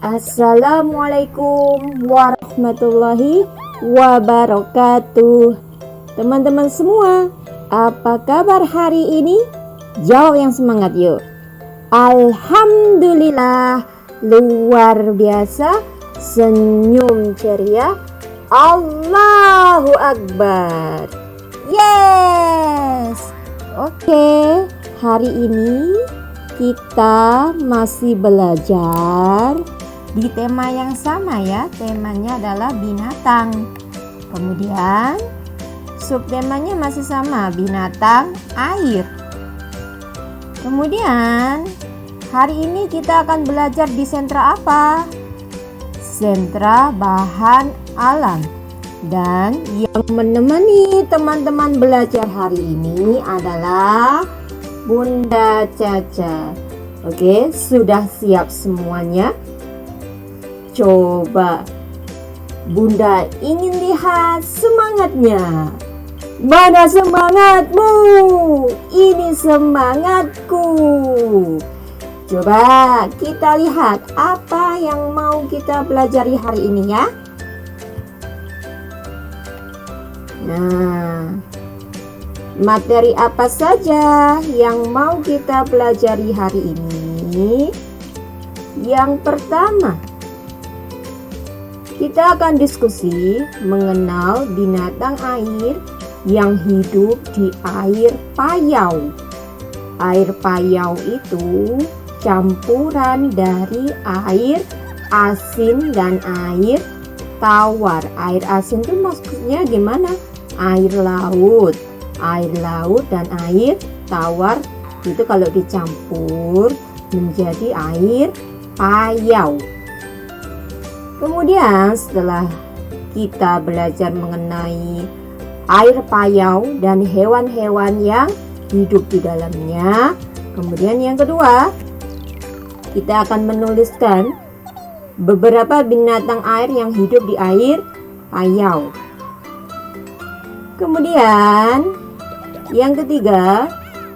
Assalamualaikum warahmatullahi wabarakatuh. Teman-teman semua, apa kabar hari ini? Jawab yang semangat yuk. Alhamdulillah, luar biasa, senyum ceria, Allahu Akbar. Yes. Oke, hari ini kita masih belajar di tema yang sama ya. Temanya adalah binatang. Kemudian subtemanya masih sama, binatang air. Kemudian hari ini kita akan belajar di sentra apa? Sentra bahan alam. Dan yang menemani teman-teman belajar hari ini adalah Bunda Caca. Oke, sudah siap semuanya? Coba Bunda ingin lihat semangatnya. Mana semangatmu? Ini semangatku. Coba kita lihat apa yang mau kita pelajari hari ini ya. Nah, materi apa saja yang mau kita pelajari hari ini? Yang pertama, kita akan diskusi mengenal binatang air yang hidup di air payau. Air payau itu campuran dari air asin dan air tawar. Air asin itu maksudnya gimana? Air laut. Air laut dan air tawar itu kalau dicampur menjadi air payau. Kemudian setelah kita belajar mengenai air payau dan hewan-hewan yang hidup di dalamnya, kemudian yang kedua, kita akan menuliskan beberapa binatang air yang hidup di air payau. Kemudian yang ketiga,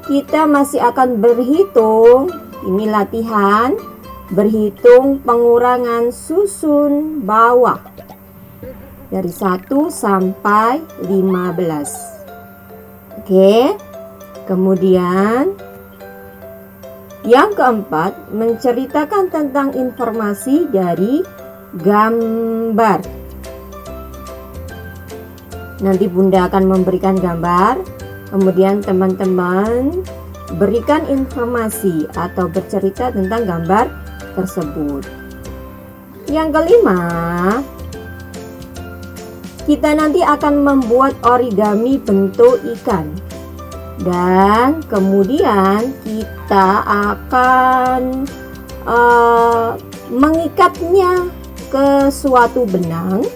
kita masih akan berhitung, ini latihan, berhitung pengurangan susun bawah dari 1 sampai 15. Oke. Kemudian yang keempat, menceritakan tentang informasi dari gambar. Nanti Bunda akan memberikan gambar, kemudian teman-teman berikan informasi atau bercerita tentang gambar tersebut. Yang kelima, kita nanti akan membuat origami bentuk ikan. Dan kemudian kita akan mengikatnya ke suatu benang.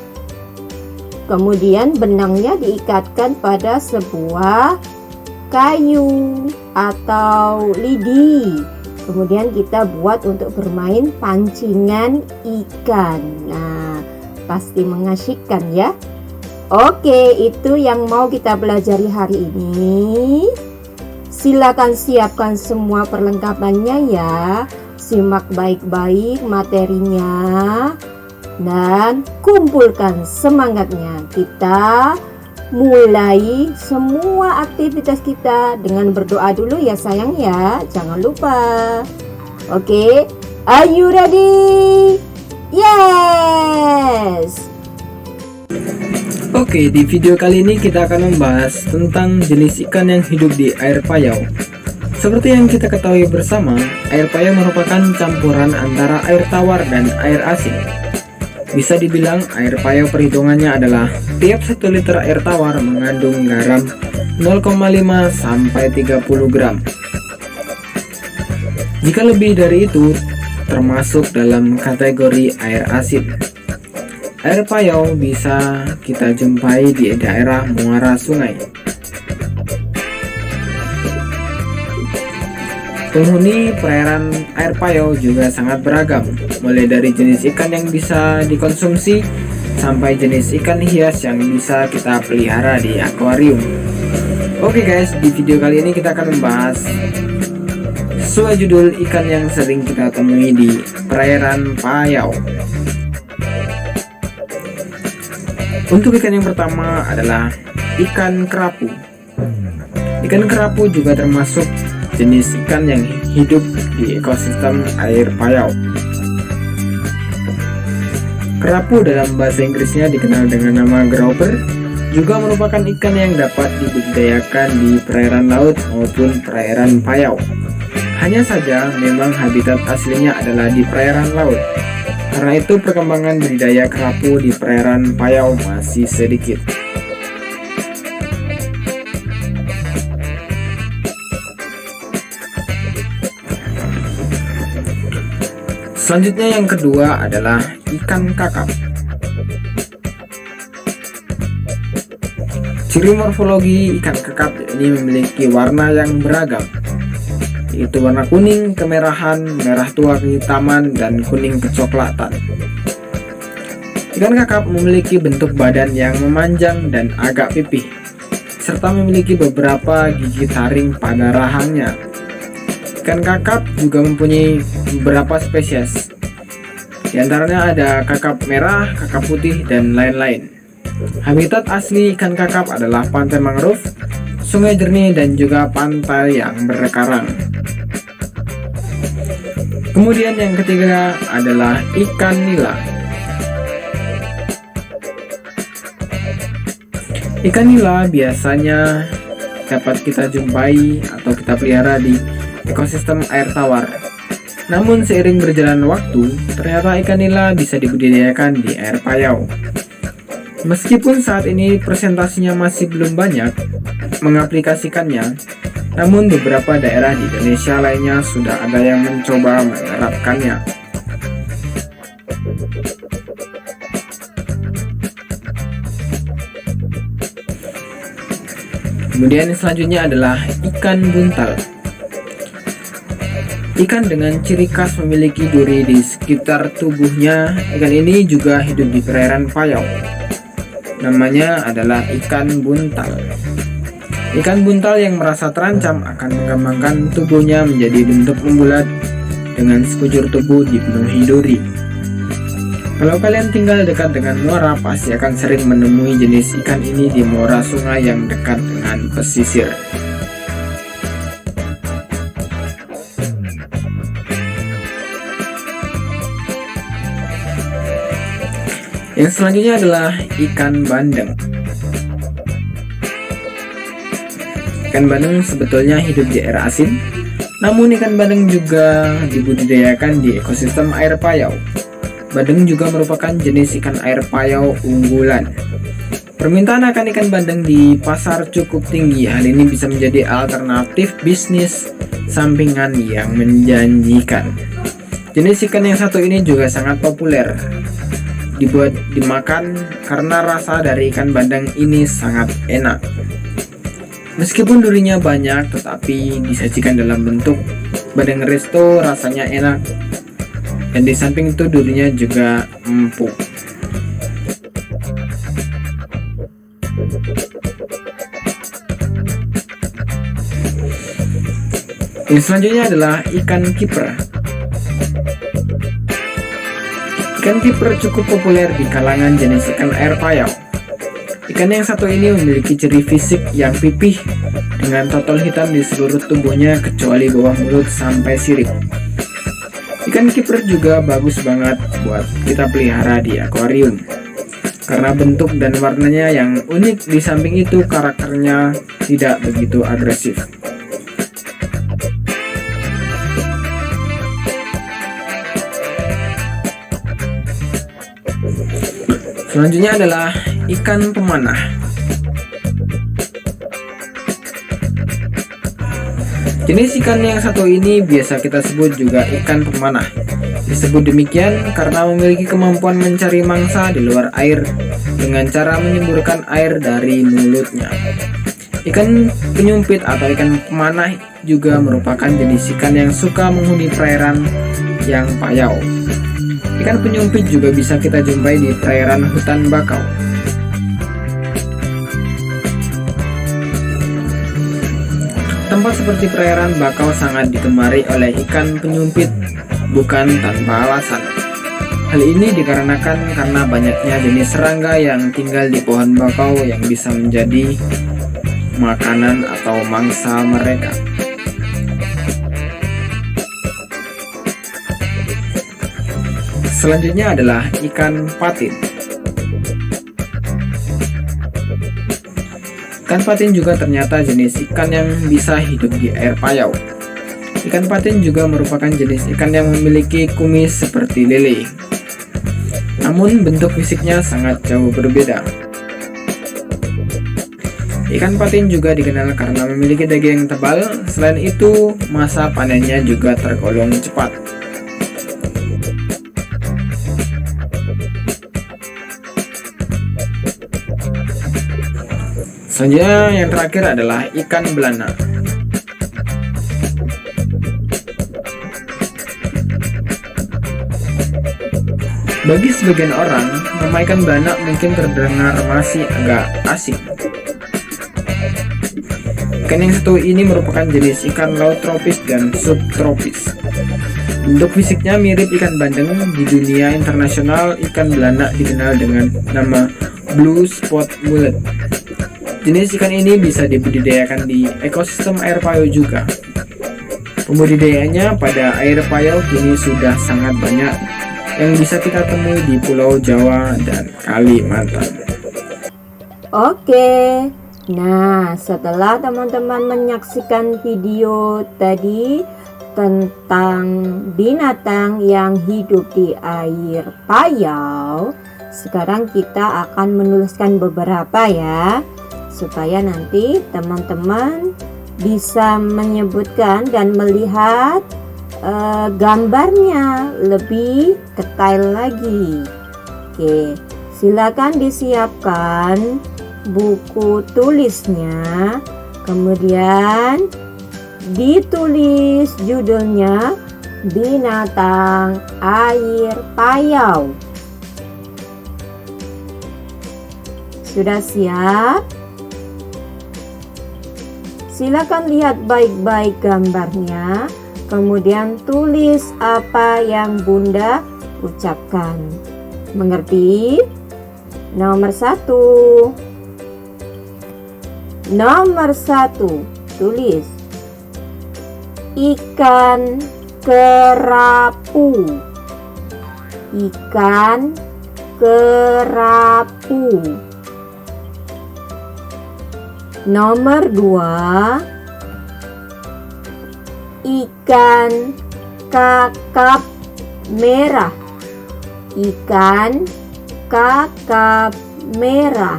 Kemudian benangnya diikatkan pada sebuah kayu atau lidi. Kemudian kita buat untuk bermain pancingan ikan. Nah, pasti mengasyikkan ya. Oke, itu yang mau kita pelajari hari ini. Silakan siapkan semua perlengkapannya ya. Simak baik-baik materinya dan kumpulkan semangatnya. Kita mulai semua aktivitas kita dengan berdoa dulu ya sayang ya. Jangan lupa. Oke, are you ready? Yes. Oke, di video kali ini kita akan membahas tentang jenis ikan yang hidup di air payau. Seperti yang kita ketahui bersama, air payau merupakan campuran antara air tawar dan air asin. Bisa dibilang air payau perhitungannya adalah tiap 1 liter air tawar mengandung garam 0,5 sampai 30 gram. Jika lebih dari itu, termasuk dalam kategori air asin. Air payau bisa kita jumpai di daerah muara sungai. Penghuni perairan air payau juga sangat beragam, mulai dari jenis ikan yang bisa dikonsumsi sampai jenis ikan hias yang bisa kita pelihara di akuarium. Oke guys, di video kali ini kita akan membahas sesuai judul ikan yang sering kita temui di perairan payau. Untuk ikan yang pertama adalah ikan kerapu. Ikan kerapu juga termasuk jenis ikan yang hidup di ekosistem air payau. Kerapu dalam bahasa Inggrisnya dikenal dengan nama grouper, juga merupakan ikan yang dapat dibudidayakan di perairan laut maupun perairan payau. Hanya saja memang habitat aslinya adalah di perairan laut. Karena itu perkembangan budidaya kerapu di perairan payau masih sedikit. Selanjutnya yang kedua adalah ikan kakap. Ciri morfologi ikan kakap ini memiliki warna yang beragam, yaitu warna kuning, kemerahan, merah tua kehitaman, dan kuning kecoklatan. Ikan kakap memiliki bentuk badan yang memanjang dan agak pipih, serta memiliki beberapa gigi taring pada rahangnya. Ikan kakap juga mempunyai beberapa spesies, di antaranya ada kakap merah, kakap putih, dan lain-lain. Habitat asli ikan kakap adalah pantai mangrove, sungai jernih, dan juga pantai yang berkarang. Kemudian yang ketiga adalah ikan nila. Ikan nila biasanya dapat kita jumpai atau kita pelihara di ekosistem air tawar. Namun seiring berjalan waktu, ternyata ikan nila bisa dibudidayakan di air payau. Meskipun saat ini presentasinya masih belum banyak mengaplikasikannya, namun beberapa daerah di Indonesia lainnya sudah ada yang mencoba menerapkannya. Kemudian selanjutnya adalah ikan buntal. Ikan dengan ciri khas memiliki duri di sekitar tubuhnya. Ikan ini juga hidup di perairan payau. Namanya adalah ikan buntal. Ikan buntal yang merasa terancam akan mengembangkan tubuhnya menjadi bentuk membulat dengan sekujur tubuh dipenuhi duri. Kalau kalian tinggal dekat dengan muara, pasti akan sering menemui jenis ikan ini di muara sungai yang dekat dengan pesisir. Yang selanjutnya adalah ikan bandeng. Ikan bandeng sebetulnya hidup di air asin, namun ikan bandeng juga dibudidayakan di ekosistem air payau. Bandeng juga merupakan jenis ikan air payau unggulan. Permintaan akan ikan bandeng di pasar cukup tinggi. Hal ini bisa menjadi alternatif bisnis sampingan yang menjanjikan. Jenis ikan yang satu ini juga sangat populer dibuat dimakan karena rasa dari ikan bandeng ini sangat enak. Meskipun durinya banyak, tetapi disajikan dalam bentuk bandeng resto rasanya enak, dan di samping itu durinya juga empuk. Yang selanjutnya adalah ikan kiper. Ikan kiper cukup populer di kalangan jenis ikan air payau. Ikan yang satu ini memiliki ciri fisik yang pipih dengan totol hitam di seluruh tubuhnya kecuali bawah mulut sampai sirip. Ikan kiper juga bagus banget buat kita pelihara di akuarium karena bentuk dan warnanya yang unik. Di samping itu karakternya tidak begitu agresif. Selanjutnya adalah ikan pemanah. Jenis ikan yang satu ini biasa kita sebut juga ikan pemanah. Disebut demikian karena memiliki kemampuan mencari mangsa di luar air dengan cara menyemburkan air dari mulutnya. Ikan penyumpit atau ikan pemanah juga merupakan jenis ikan yang suka menghuni perairan yang payau. Ikan penyumpit juga bisa kita jumpai di perairan hutan bakau. Tempat seperti perairan bakau sangat digemari oleh ikan penyumpit bukan tanpa alasan. Hal ini dikarenakan karena banyaknya jenis serangga yang tinggal di pohon bakau yang bisa menjadi makanan atau mangsa mereka. Selanjutnya adalah ikan patin. Ikan patin juga ternyata jenis ikan yang bisa hidup di air payau. Ikan patin juga merupakan jenis ikan yang memiliki kumis seperti lele. Namun bentuk fisiknya sangat jauh berbeda. Ikan patin juga dikenal karena memiliki daging yang tebal. Selain itu, masa panennya juga tergolong cepat. Selanjutnya yang terakhir adalah ikan belana. Bagi sebagian orang, nama ikan belana mungkin terdengar masih agak asing. Ikan yang satu ini merupakan jenis ikan laut tropis dan subtropis. Bentuk fisiknya mirip ikan bandeng. Di dunia internasional, ikan belana dikenal dengan nama blue spot mullet. Jenis ikan ini bisa dibudidayakan di ekosistem air payau juga. Pembudidayaannya pada air payau kini sudah sangat banyak yang bisa kita temui di Pulau Jawa dan Kalimantan. Oke, nah setelah teman-teman menyaksikan video tadi tentang binatang yang hidup di air payau, sekarang kita akan menuliskan beberapa ya, supaya nanti teman-teman bisa menyebutkan dan melihat gambarnya lebih detail lagi. Oke, silakan disiapkan buku tulisnya, kemudian ditulis judulnya binatang air payau. Sudah siap? Silakan lihat baik-baik gambarnya, kemudian tulis apa yang Bunda ucapkan. Mengerti? Nomor 1. Nomor 1, tulis ikan kerapu. Ikan kerapu. Nomor 2, ikan kakap merah. Ikan kakap merah.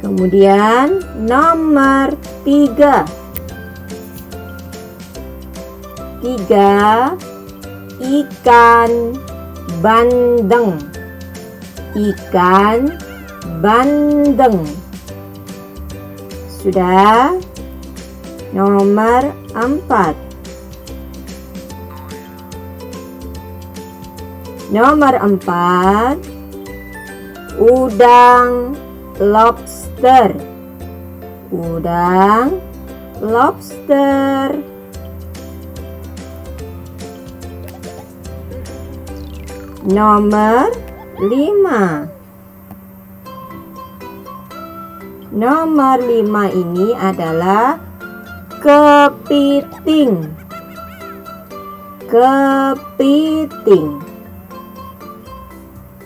Kemudian nomor 3. 3, ikan bandeng. Ikan bandeng. Sudah? Nomor 4. Nomor 4, udang lobster. Udang lobster. Nomor 5. Nomor 5 ini adalah kepiting. Kepiting.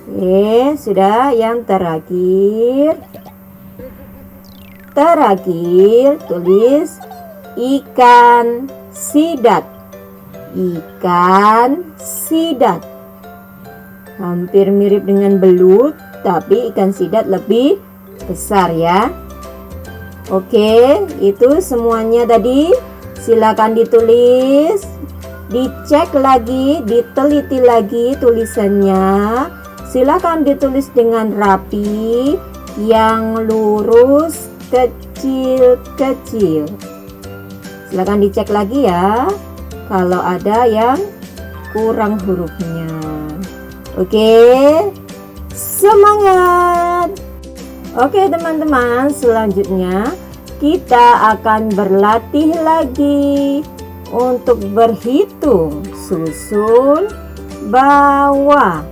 Oke, sudah. Yang terakhir. Terakhir, tulis ikan sidat. Ikan sidat. Hampir mirip dengan belut, tapi ikan sidat lebih besar ya. Oke, itu semuanya tadi. Silakan ditulis, dicek lagi, diteliti lagi tulisannya. Silakan ditulis dengan rapi, yang lurus, kecil-kecil. Silakan dicek lagi ya, kalau ada yang kurang hurufnya. Oke, semangat. Oke teman-teman, selanjutnya kita akan berlatih lagi untuk berhitung susun bawah.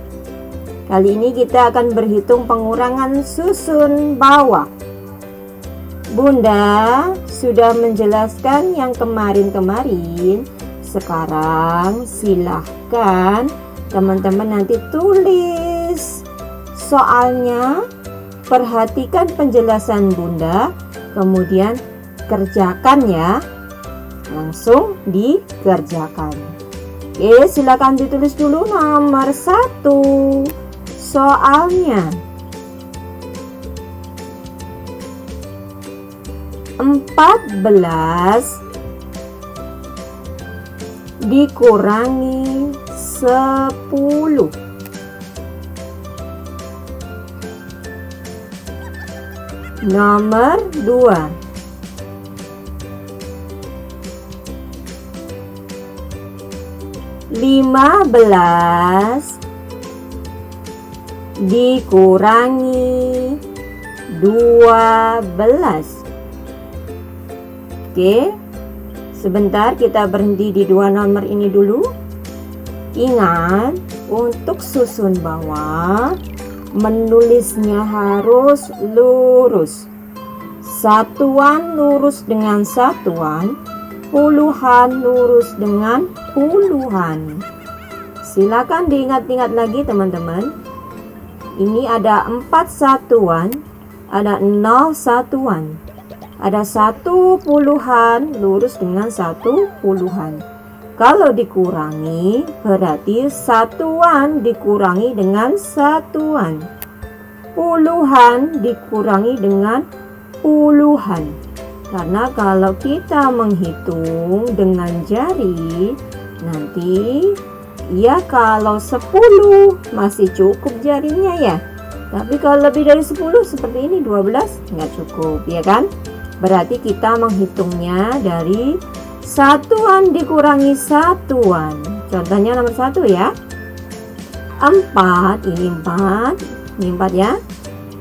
Kali ini kita akan berhitung pengurangan susun bawah. Bunda sudah menjelaskan yang kemarin-kemarin. Sekarang silahkan teman-teman nanti tulis soalnya, perhatikan penjelasan Bunda, kemudian kerjakan ya, langsung dikerjakan. Oke, silakan ditulis dulu nomor 1 soalnya. 14 dikurangi 10. Nomor 2. 15 dikurangi 12. Oke, sebentar kita berhenti di 2 nomor ini dulu. Ingat, untuk susun bawah menulisnya harus lurus. Satuan lurus dengan satuan, puluhan lurus dengan puluhan. Silakan diingat-ingat lagi teman-teman. Ini ada 4 satuan, ada 0 satuan, ada 1 puluhan lurus dengan 1 puluhan. Kalau dikurangi berarti satuan dikurangi dengan satuan, puluhan dikurangi dengan puluhan. Karena kalau kita menghitung dengan jari, nanti ya kalau 10 masih cukup jarinya ya. Tapi kalau lebih dari 10 seperti ini 12 nggak cukup ya kan. Berarti kita menghitungnya dari satuan dikurangi satuan. Contohnya nomor 1 ya. 4, ini 4 ya.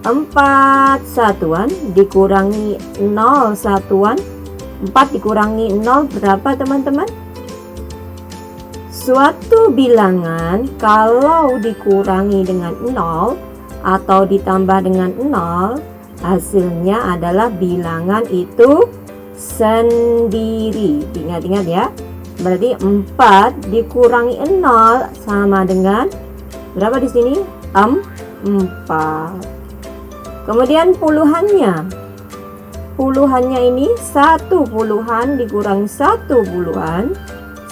4 satuan dikurangi 0 satuan. 4 dikurangi 0 berapa teman-teman? Suatu bilangan kalau dikurangi dengan 0 atau ditambah dengan 0, hasilnya adalah bilangan itu sendiri. Ingat-ingat ya. Berarti 4 dikurangi 0 sama dengan berapa di sini? 4. Kemudian puluhannya. Puluhannya ini 1 puluhan dikurangi 1 puluhan.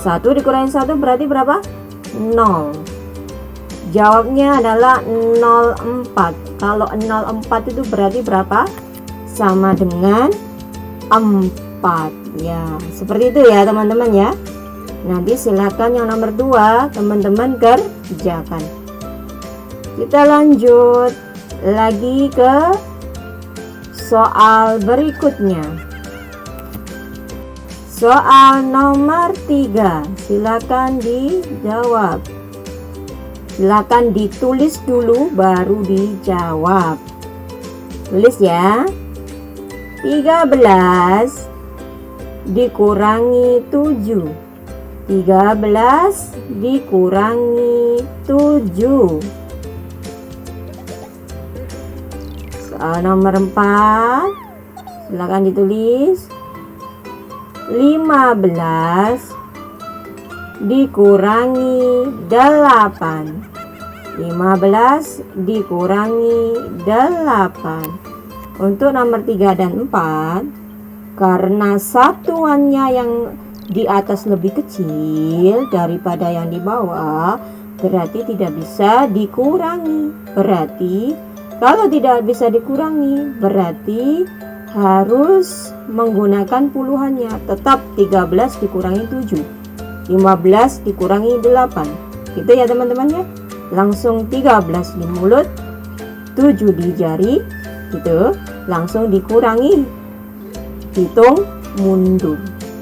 1 dikurangi 1 berarti berapa? 0. Jawabnya adalah 04. Kalau 04 itu berarti berapa? Sama dengan 4 ya. Seperti itu ya teman-teman ya. Nanti silakan yang nomor 2 teman-teman kerjakan. Kita lanjut lagi ke soal berikutnya. Soal nomor 3, silakan dijawab. Silakan ditulis dulu baru dijawab. Tulis ya. 13 dikurangi 7. 13 dikurangi 7. Soal nomor 4, silakan ditulis. 15 dikurangi 8. 15 dikurangi 8. Untuk nomor 3 dan 4, karena satuannya yang di atas lebih kecil daripada yang di bawah, berarti tidak bisa dikurangi. Berarti kalau tidak bisa dikurangi, berarti harus menggunakan puluhannya. Tetap 13 dikurangi 7, 15 dikurangi 8. Gitu ya teman-teman ya. Langsung 13 di mulut, 7 di jari, gitu. Langsung dikurangi, hitung mundur.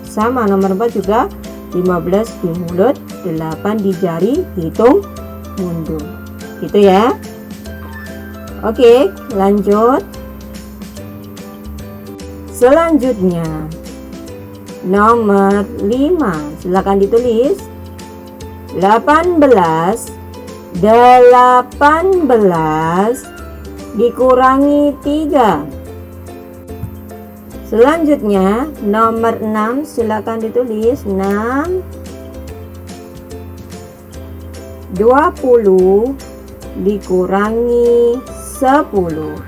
Sama nomor 4 juga, 15 di mulut, 8 di jari, hitung mundur. Gitu ya. Oke, lanjut. Selanjutnya nomor 5. Silakan ditulis. 18 dikurangi 3. Selanjutnya nomor 6. Silakan ditulis. 6 20 dikurangi 10.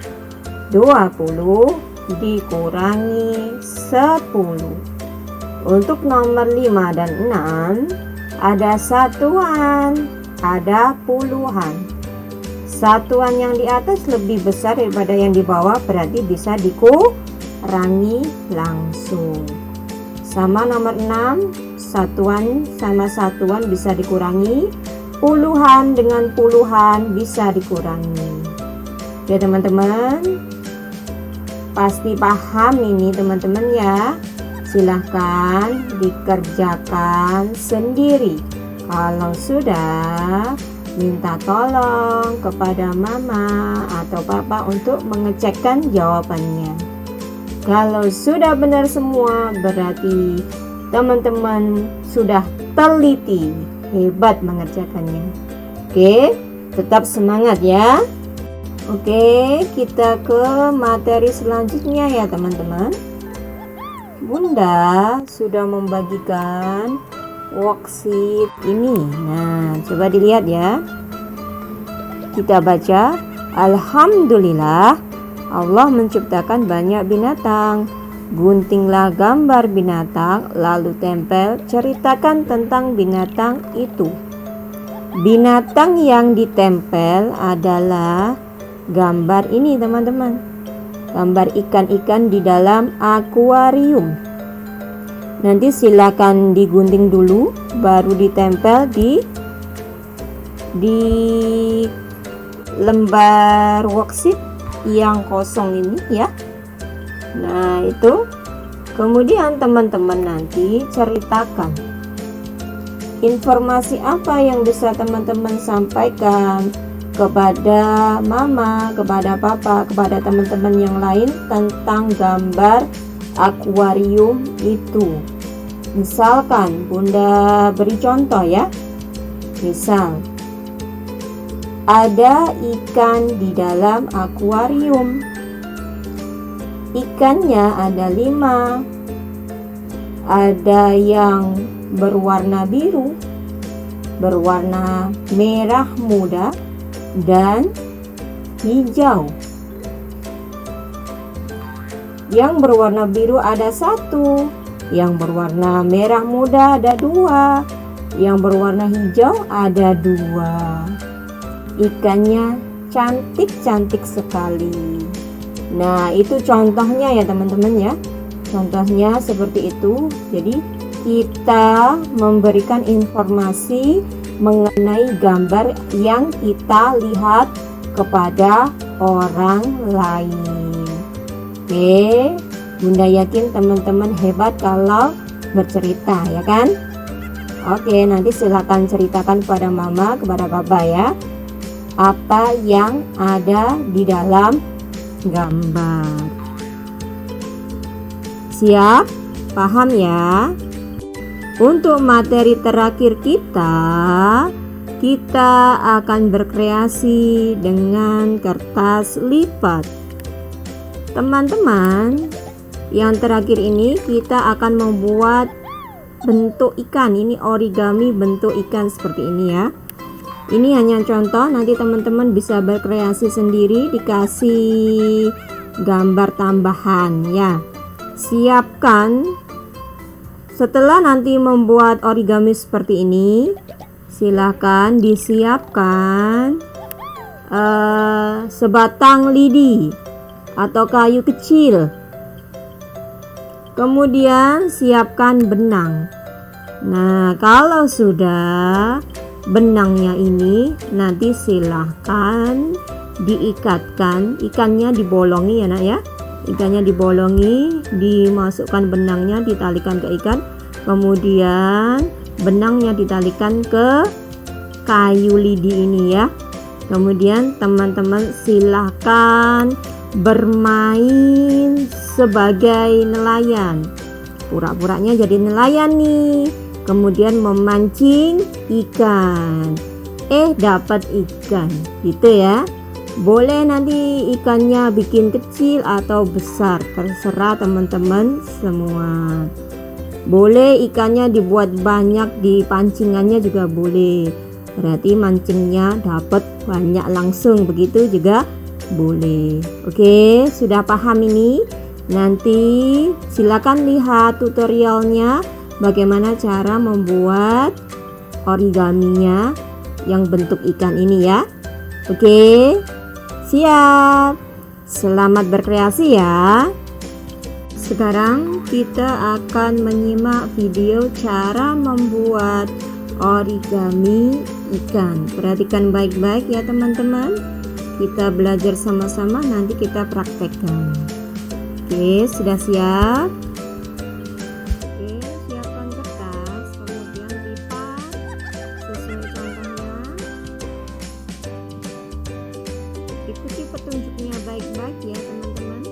20 dikurangi 10. Untuk nomor 5 dan 6 ada satuan, ada puluhan. Satuan yang di atas lebih besar daripada yang di bawah, berarti bisa dikurangi langsung. Sama nomor 6, satuan sama satuan bisa dikurangi, puluhan dengan puluhan bisa dikurangi. Ya teman-teman, pasti paham ini teman-teman ya. Silahkan dikerjakan sendiri. Kalau sudah, minta tolong kepada mama atau papa untuk mengecekkan jawabannya. Kalau sudah benar semua, berarti teman-teman sudah teliti, hebat mengerjakannya. Oke, tetap semangat ya. Oke, kita ke materi selanjutnya ya teman-teman. Bunda sudah membagikan worksheet ini. Nah, coba dilihat ya. Kita baca, Alhamdulillah, Allah menciptakan banyak binatang. Guntinglah gambar binatang, lalu tempel, ceritakan tentang binatang itu. Binatang yang ditempel adalah gambar ini teman-teman. Gambar ikan-ikan di dalam akuarium. Nanti silakan digunting dulu, baru ditempel di lembar worksheet yang kosong ini ya. Nah itu, kemudian teman-teman nanti ceritakan informasi apa yang bisa teman-teman sampaikan kepada mama, kepada papa, kepada teman-teman yang lain tentang gambar akuarium itu. Misalkan Bunda beri contoh ya. Misal ada ikan di dalam akuarium. Ikannya ada 5. Ada yang berwarna biru, berwarna merah muda, dan hijau. Yang berwarna biru ada 1, yang berwarna merah muda ada 2, yang berwarna hijau ada 2. Ikannya cantik-cantik sekali. Nah itu contohnya ya teman-teman ya. Contohnya seperti itu. Jadi kita memberikan informasi mengenai gambar yang kita lihat kepada orang lain. Oke, Bunda yakin teman-teman hebat kalau bercerita ya kan? Oke, nanti silakan ceritakan kepada mama, kepada papa ya, apa yang ada di dalam gambar. Siap? Paham ya? Untuk materi terakhir kita akan berkreasi dengan kertas lipat. Teman-teman, yang terakhir ini kita akan membuat bentuk ikan. Ini origami bentuk ikan seperti ini ya. Ini hanya contoh, nanti teman-teman bisa berkreasi sendiri, dikasih gambar tambahan ya. Siapkan. Setelah nanti membuat origami seperti ini, silahkan disiapkan sebatang lidi atau kayu kecil Kemudian siapkan benang. Nah, kalau sudah benangnya ini, nanti silahkan diikatkan. Ikannya dibolongi ya nak ya. Ikannya dibolongi, dimasukkan benangnya, ditalikan ke ikan. Kemudian benangnya ditalikan ke kayu lidi ini ya. Kemudian teman-teman silahkan bermain sebagai nelayan. Pura-puranya jadi nelayan nih. Kemudian memancing ikan. Dapat ikan gitu ya. Boleh nanti ikannya bikin kecil atau besar, terserah teman-teman semua. Boleh ikannya dibuat banyak, di pancingannya juga boleh. Berarti mancingnya dapat banyak langsung, begitu juga boleh. Oke, sudah paham ini? Nanti silakan lihat tutorialnya bagaimana cara membuat origaminya yang bentuk ikan ini ya. Oke, siap. Selamat berkreasi ya. Sekarang kita akan menyimak video cara membuat origami ikan. Perhatikan baik-baik ya teman-teman. Kita belajar sama-sama, nanti kita praktekkan. Oke, sudah siap? Oke, siapkan kertas, kemudian lipat sesuai contohnya. Ikuti petunjuknya baik-baik ya teman-teman.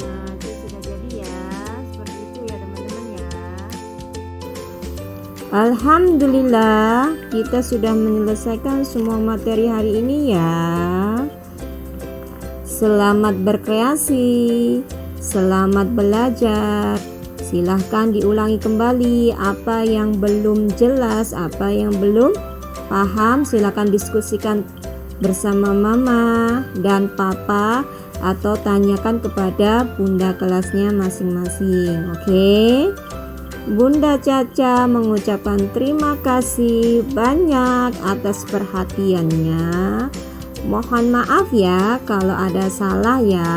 Nah, itu sudah jadi ya. Seperti itu ya teman-teman ya. Alhamdulillah, kita sudah menyelesaikan semua materi hari ini ya. Selamat berkreasi, selamat belajar. Silahkan diulangi kembali apa yang belum jelas, apa yang belum paham. Silahkan diskusikan bersama mama dan papa atau tanyakan kepada bunda kelasnya masing-masing. Oke? Bunda Caca mengucapkan terima kasih banyak atas perhatiannya. Mohon maaf ya kalau ada salah ya.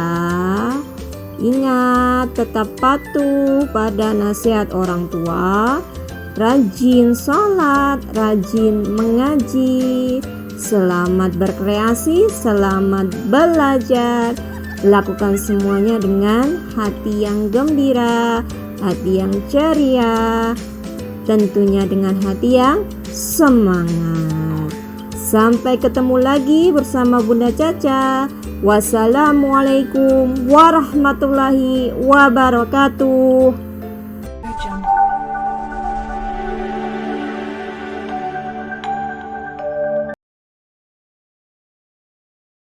Ingat, tetap patuh pada nasihat orang tua. Rajin sholat, rajin mengaji. Selamat berkreasi, selamat belajar. Lakukan semuanya dengan hati yang gembira, hati yang ceria, tentunya dengan hati yang semangat. Sampai ketemu lagi bersama Bunda Caca. Wassalamualaikum warahmatullahi wabarakatuh.